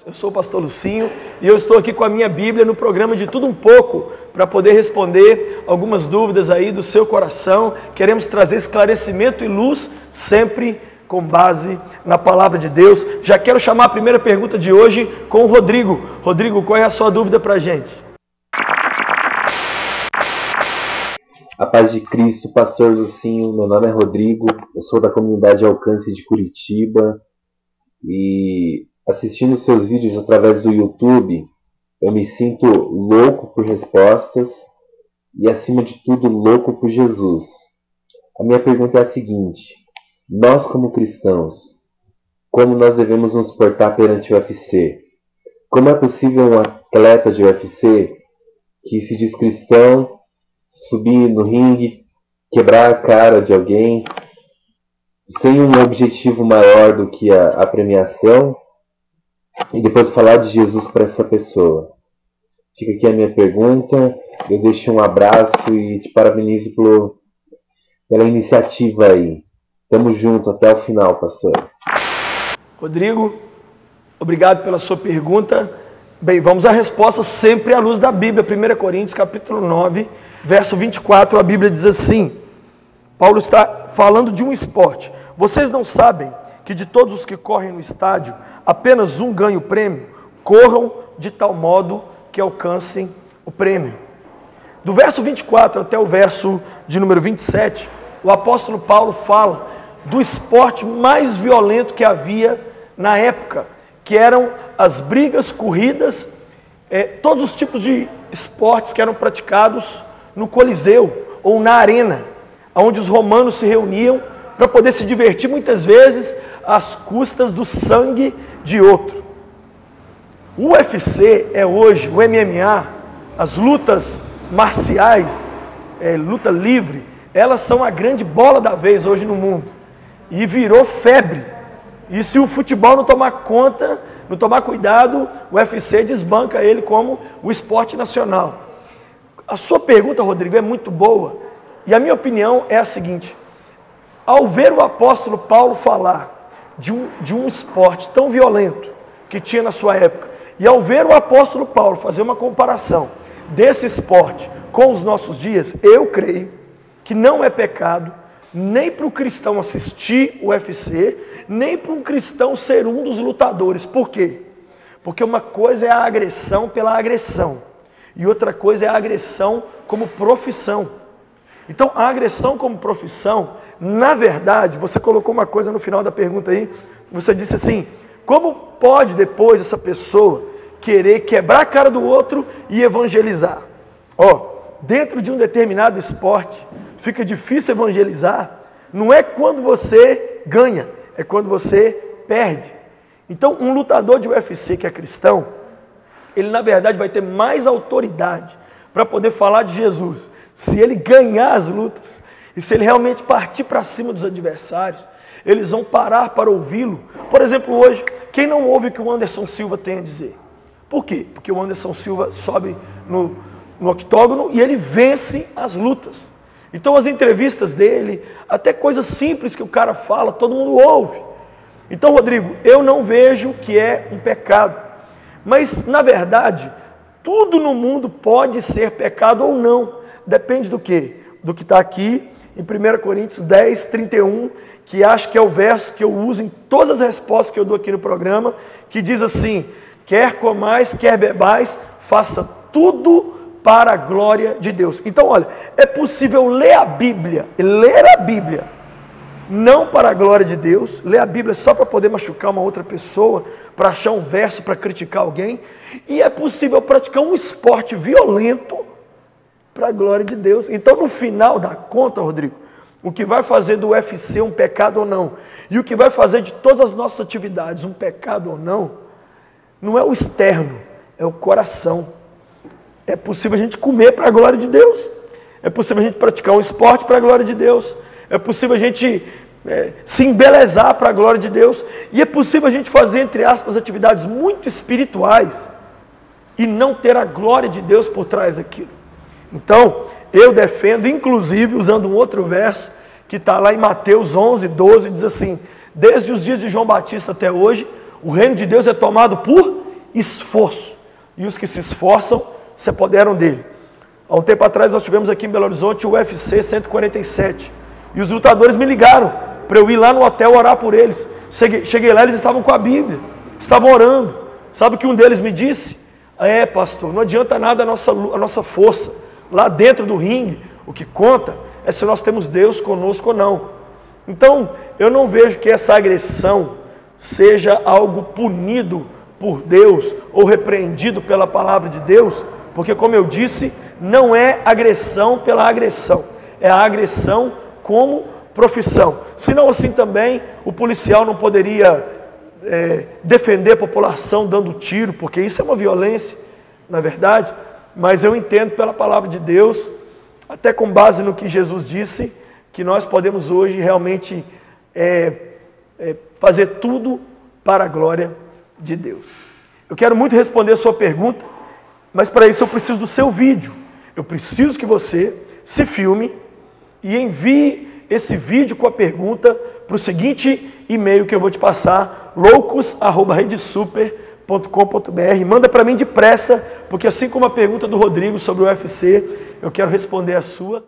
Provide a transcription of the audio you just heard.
Eu sou o pastor Lucinho e eu estou aqui com a minha Bíblia no programa de Tudo Um Pouco para poder responder algumas dúvidas aí do seu coração. Queremos trazer esclarecimento e luz sempre com base na palavra de Deus. Já quero chamar a primeira pergunta de hoje com o Rodrigo. Rodrigo, qual é a sua dúvida para a gente? A paz de Cristo, pastor Lucinho. Meu nome é Rodrigo, eu sou da comunidade Alcance de Curitiba e assistindo seus vídeos através do YouTube, eu me sinto louco por respostas e, acima de tudo, louco por Jesus. A minha pergunta é a seguinte: nós, como cristãos, como nós devemos nos portar perante o UFC? Como é possível um atleta de UFC que se diz cristão subir no ringue, quebrar a cara de alguém sem um objetivo maior do que a premiação e depois falar de Jesus para essa pessoa? Fica aqui a minha pergunta. Eu deixo um abraço e te parabenizo pela iniciativa aí. Tamo junto até o final, pastor. Rodrigo, obrigado pela sua pergunta. Bem, vamos à resposta sempre à luz da Bíblia. 1 Coríntios capítulo 9, verso 24, a Bíblia diz assim: Paulo está falando de um esporte. Vocês não sabem que de todos os que correm no estádio, apenas um ganha o prêmio? Corram de tal modo que alcancem o prêmio. Do verso 24 até o verso de número 27, o apóstolo Paulo fala do esporte mais violento que havia na época, que eram as brigas, corridas, todos os tipos de esportes que eram praticados no Coliseu ou na arena, onde os romanos se reuniam para poder se divertir muitas vezes às custas do sangue de outro. O UFC é hoje, o MMA, as lutas marciais, luta livre, elas são a grande bola da vez hoje no mundo. E virou febre. E se o futebol não tomar conta, não tomar cuidado, o UFC desbanca ele como o esporte nacional. A sua pergunta, Rodrigo, é muito boa. E a minha opinião é a seguinte: ao ver o apóstolo Paulo falar de um esporte tão violento que tinha na sua época, e ao ver o apóstolo Paulo fazer uma comparação desse esporte com os nossos dias, eu creio que não é pecado nem para o cristão assistir o UFC, nem para um cristão ser um dos lutadores. Por quê? Porque uma coisa é a agressão pela agressão, e outra coisa é a agressão como profissão. Então, a agressão como profissão, na verdade, você colocou uma coisa no final da pergunta aí, você disse assim: como pode depois essa pessoa querer quebrar a cara do outro e evangelizar? Dentro de um determinado esporte, fica difícil evangelizar, não é quando você ganha, é quando você perde. Então, um lutador de UFC que é cristão, ele na verdade vai ter mais autoridade para poder falar de Jesus se ele ganhar as lutas, e se ele realmente partir para cima dos adversários, eles vão parar para ouvi-lo. Por exemplo, hoje, quem não ouve o que o Anderson Silva tem a dizer? Por quê? Porque o Anderson Silva sobe no octógono e ele vence as lutas. Então as entrevistas dele, até coisas simples que o cara fala, todo mundo ouve. Então, Rodrigo, eu não vejo que é um pecado. Mas, na verdade, tudo no mundo pode ser pecado ou não. Depende do quê? Do que está aqui em 1 Coríntios 10, 31, que acho que é o verso que eu uso em todas as respostas que eu dou aqui no programa, que diz assim: quer comais, quer bebais, faça tudo para a glória de Deus. Então, olha, é possível ler a Bíblia, não para a glória de Deus, ler a Bíblia só para poder machucar uma outra pessoa, para achar um verso para criticar alguém, e é possível praticar um esporte violento para a glória de Deus. Então, no final da conta, Rodrigo, o que vai fazer do UFC um pecado ou não, e o que vai fazer de todas as nossas atividades um pecado ou não, não é o externo, é o coração. É possível a gente comer para a glória de Deus, é possível a gente praticar um esporte para a glória de Deus, é possível a gente se embelezar para a glória de Deus, e é possível a gente fazer, entre aspas, atividades muito espirituais e não ter a glória de Deus por trás daquilo. Então, eu defendo, inclusive, usando um outro verso, que está lá em Mateus 11, 12, diz assim: desde os dias de João Batista até hoje, o reino de Deus é tomado por esforço. E os que se esforçam se apoderam dele. Há um tempo atrás nós tivemos aqui em Belo Horizonte o UFC 147. E os lutadores me ligaram para eu ir lá no hotel orar por eles. Cheguei lá, eles estavam com a Bíblia, estavam orando. Sabe o que um deles me disse? Pastor, não adianta nada a nossa força lá dentro do ringue. O que conta é se nós temos Deus conosco ou não. Então, eu não vejo que essa agressão seja algo punido por Deus ou repreendido pela palavra de Deus, porque, como eu disse, não é agressão pela agressão, é a agressão como profissão. Senão, assim também, o policial não poderia defender a população dando tiro, porque isso é uma violência, na verdade. Mas eu entendo pela palavra de Deus, até com base no que Jesus disse, que nós podemos hoje realmente fazer tudo para a glória de Deus. Eu quero muito responder a sua pergunta, mas para isso eu preciso do seu vídeo. Eu preciso que você se filme e envie esse vídeo com a pergunta para o seguinte e-mail que eu vou te passar, loucos@redesuper.com.br. Manda para mim depressa, porque assim como a pergunta do Rodrigo sobre o UFC, eu quero responder a sua.